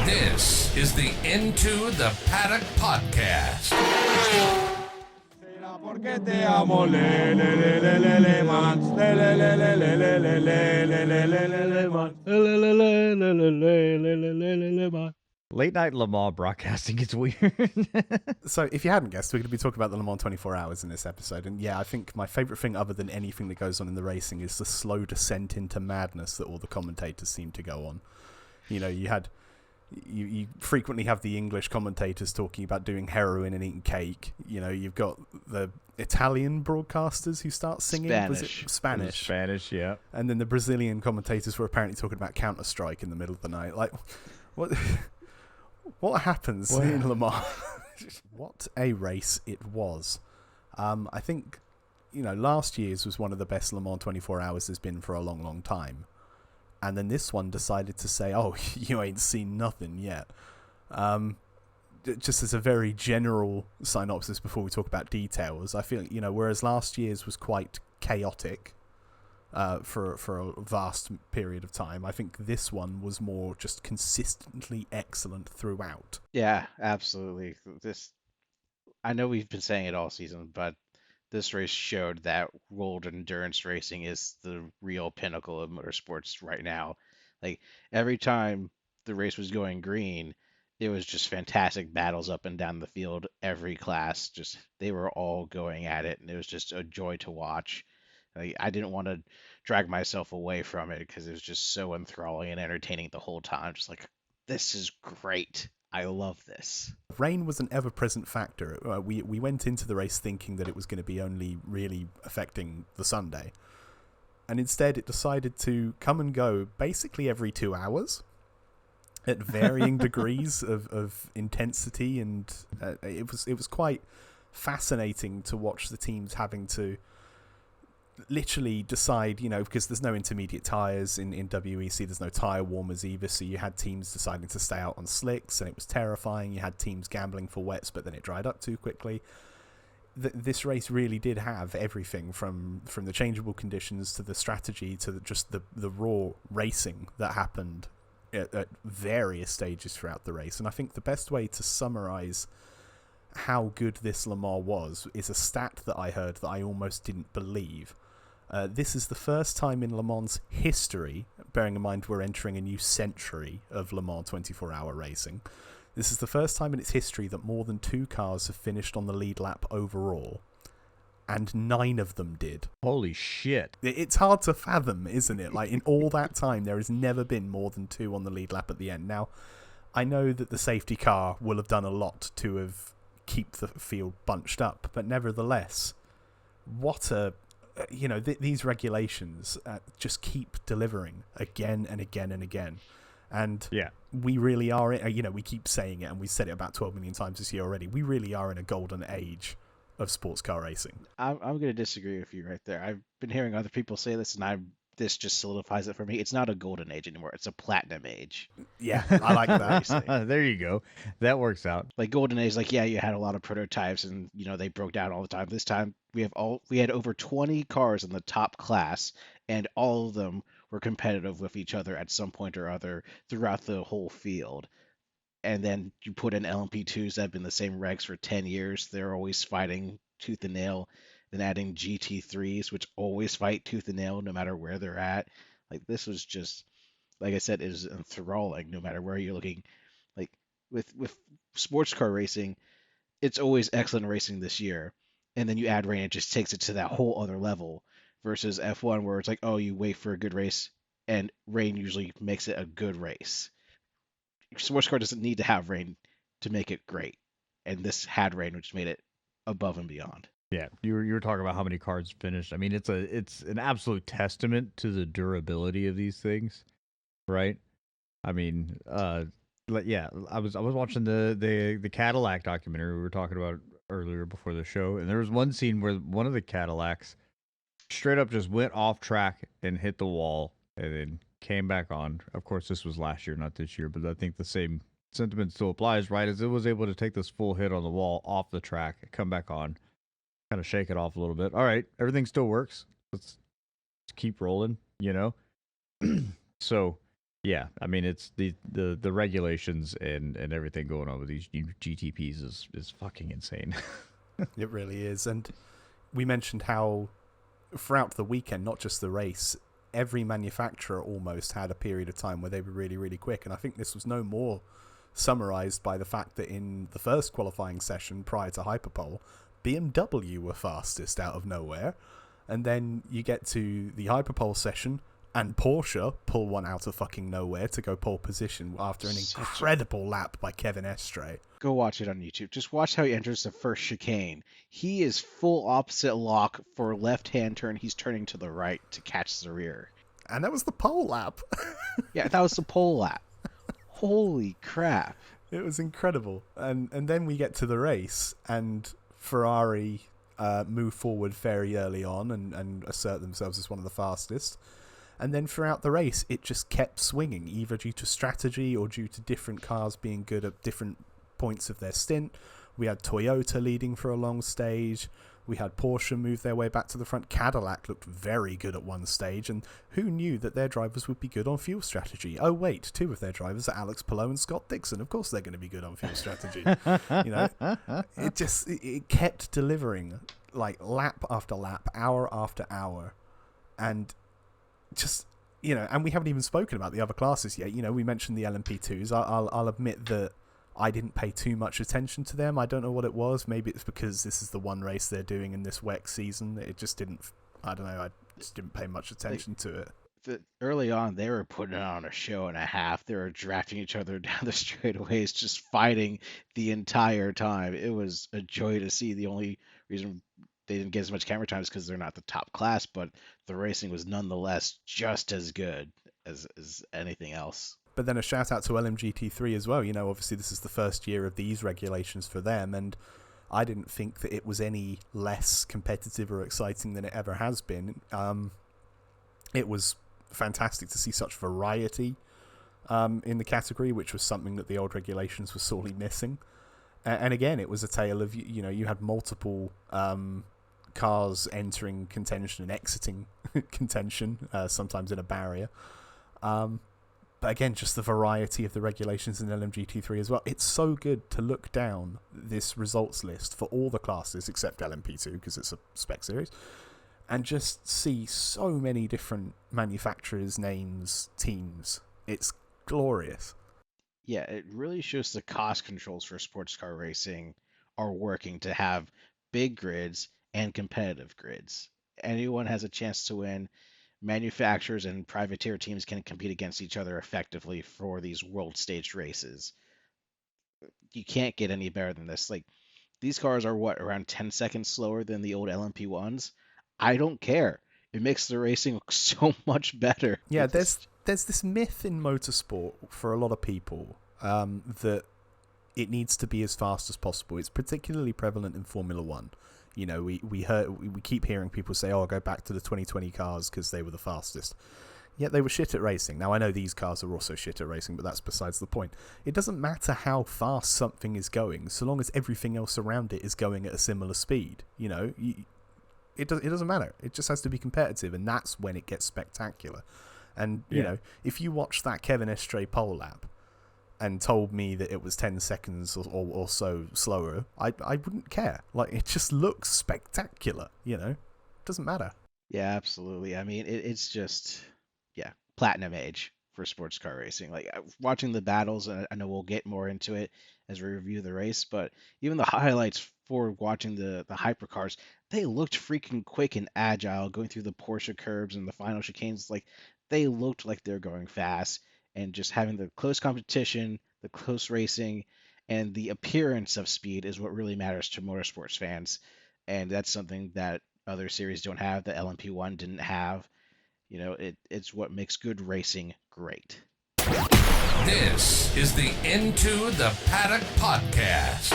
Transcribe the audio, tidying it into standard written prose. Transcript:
This is the Into the Paddock Podcast. Porque te amo, le, le, le, le, le, le, man. Le, le, le, le, le, le, le, le, le, le, le, le, le, man. Le, le, le, le, le, le, le, le, le, le, le, le, man. Late night Le Mans broadcasting is weird. So, if you hadn't guessed, we're going to be talking about the Le Mans 24 Hours in this episode. And yeah, I think my favourite thing, other than anything that goes on in the racing, is the slow descent into madness that all the commentators seem to go on. You know, you frequently have the English commentators talking about doing heroin and eating cake. You know, you've got the Italian broadcasters who start singing. Was it Spanish? Spanish, yeah. And then the Brazilian commentators were apparently talking about Counter-Strike in the middle of the night. Like, what? What happens in Le Mans? What a race it was. I think, you know, last year's was one of the best Le Mans 24 Hours there's been for a long, long time. And then this one decided to say, oh, you ain't seen nothing yet. Just as a very general synopsis before we talk about details, I feel, you know, whereas last year's was quite chaotic for a vast period of time, I think this one was more just consistently excellent throughout. Yeah, absolutely. I know we've been saying it all season, but this race showed that road endurance racing is the real pinnacle of motorsports right now. Like, every time the race was going green, it was just fantastic battles up and down the field. Every class, just they were all going at it, and it was just a joy to watch. Like, I didn't want to drag myself away from it because it was just so enthralling and entertaining the whole time. Just like, this is great. I love this. Rain was an ever-present factor. We went into the race thinking that it was going to be only really affecting the Sunday. And instead it decided to come and go basically every 2 hours at varying degrees of intensity. And it was quite fascinating to watch the teams having to literally decide, you know, because there's no intermediate tyres in WEC, there's no tyre warmers either, so you had teams deciding to stay out on slicks, and it was terrifying. You had teams gambling for wets, but then it dried up too quickly. This race really did have everything from the changeable conditions to the strategy to just the raw racing that happened at various stages throughout the race. And I think the best way to summarise how good this Le Mans was is a stat that I heard that I almost didn't believe. This is the first time in Le Mans history, bearing in mind we're entering a new century of Le Mans 24-hour racing, this is the first time in its history that more than 2 cars have finished on the lead lap overall, and 9 of them did. Holy shit. It's hard to fathom, isn't it? Like, in all that time, there has never been more than 2 on the lead lap at the end. Now, I know that the safety car will have done a lot to have keep the field bunched up, but nevertheless, what a you know, these regulations just keep delivering again and again and again. And yeah, we really are, you know, we keep saying it, and we said it about 12 million times this year already, we really are in a golden age of sports car racing. I'm going to disagree with you right there. I've been hearing other people say this, and this just solidifies it for me. It's not a golden age anymore. It's a platinum age. Yeah, I like that. There you go. That works out. Like, golden age, like, yeah, you had a lot of prototypes, and, you know, they broke down all the time. This time, we had over 20 cars in the top class, and all of them were competitive with each other at some point or other throughout the whole field. And then you put in LMP2s that have been the same regs for 10 years. They're always fighting tooth and nail. Then adding GT3s, which always fight tooth and nail no matter where they're at. Like, this was just, like I said, it was enthralling no matter where you're looking. Like, with sports car racing, it's always excellent racing this year. And then you add rain, it just takes it to that whole other level. Versus F1, where it's like, oh, you wait for a good race, and rain usually makes it a good race. Sports car doesn't need to have rain to make it great. And this had rain, which made it above and beyond. Yeah, you were talking about how many cars finished. I mean, it's an absolute testament to the durability of these things, right? I mean, yeah, I was watching the Cadillac documentary we were talking about earlier before the show, and there was one scene where one of the Cadillacs straight up just went off track and hit the wall, and then came back on. Of course, this was last year, not this year, but I think the same sentiment still applies, right? As it was able to take this full hit on the wall off the track, come back on, kind of shake it off a little bit. All right, everything still works. Let's keep rolling, you know? So Yeah, I mean it's the regulations and everything going on with these GTPs is fucking insane. It really is. And we mentioned how throughout the weekend, not just the race, every manufacturer almost had a period of time where they were really, really quick. And I think this was no more summarized by the fact that in the first qualifying session prior to Hyperpole, BMW were fastest out of nowhere. And then you get to the Hyperpole session and Porsche pull one out of fucking nowhere to go pole position after an incredible lap by Kevin Estre. Go watch it on YouTube. Just watch how he enters the first chicane. He is full opposite lock for left-hand turn. He's turning to the right to catch the rear. And that was the pole lap. Yeah, that was the pole lap. Holy crap. It was incredible. And then we get to the race, and Ferrari move forward very early on and assert themselves as one of the fastest. And then throughout the race, it just kept swinging, either due to strategy or due to different cars being good at different points of their stint. We had Toyota leading for a long stage. We had Porsche move their way back to the front. Cadillac looked very good at one stage, and who knew that their drivers would be good on fuel strategy? Oh wait, two of their drivers are Alex Palou and Scott Dixon. Of course they're going to be good on fuel strategy. You know, it kept delivering like lap after lap, hour after hour, and just, you know, and we haven't even spoken about the other classes yet. You know, we mentioned the LMP2s. I'll admit that I didn't pay too much attention to them. I don't know what it was. Maybe it's because this is the one race they're doing in this WEC season. It just didn't, I don't know, I just didn't pay much attention to it. Early on, they were putting on a show and a half. They were drafting each other down the straightaways, just fighting the entire time. It was a joy to see. The only reason they didn't get as much camera time is because they're not the top class, but the racing was nonetheless just as good as anything else. But then a shout out to LMGT3 as well. You know, obviously this is the first year of these regulations for them, and I didn't think that it was any less competitive or exciting than it ever has been. It was fantastic to see such variety in the category, which was something that the old regulations were sorely missing. And again, it was a tale of, you know, you had multiple cars entering contention and exiting contention, sometimes in a barrier. But again, just the variety of the regulations in LMGT3 as well. It's so good to look down this results list for all the classes except LMP2 because it's a spec series, and just see so many different manufacturers, names, teams. It's glorious. Yeah, it really shows the cost controls for sports car racing are working to have big grids and competitive grids. Anyone has a chance to win. Manufacturers and privateer teams can compete against each other effectively for these world staged races. You can't get any better than this. Like, these cars are around 10 seconds slower than the old LMP1s. I don't care. It makes the racing look so much better. Yeah, there's this myth in motorsport for a lot of people that it needs to be as fast as possible. It's particularly prevalent in Formula One. You know, we keep hearing people say, "Oh, go back to the 2020 cars because they were the fastest." Yet they were shit at racing. Now I know these cars are also shit at racing, but that's besides the point. It doesn't matter how fast something is going, so long as everything else around it is going at a similar speed. You know, it doesn't matter. It just has to be competitive, and that's when it gets spectacular. And you know, if you watch that Kevin Estre pole lap and told me that it was 10 seconds or so slower, I wouldn't care. Like, it just looks spectacular, you know? Doesn't matter. Yeah, absolutely. I mean, it's just, yeah, platinum age for sports car racing. Like, watching the battles, and I know we'll get more into it as we review the race, but even the highlights for watching the hypercars, they looked freaking quick and agile going through the Porsche curbs and the final chicanes. Like, they looked like they're going fast. And just having the close competition, the close racing, and the appearance of speed is what really matters to motorsports fans. And that's something that other series don't have, that LMP1 didn't have. You know, it's what makes good racing great. This is the Into the Paddock Podcast.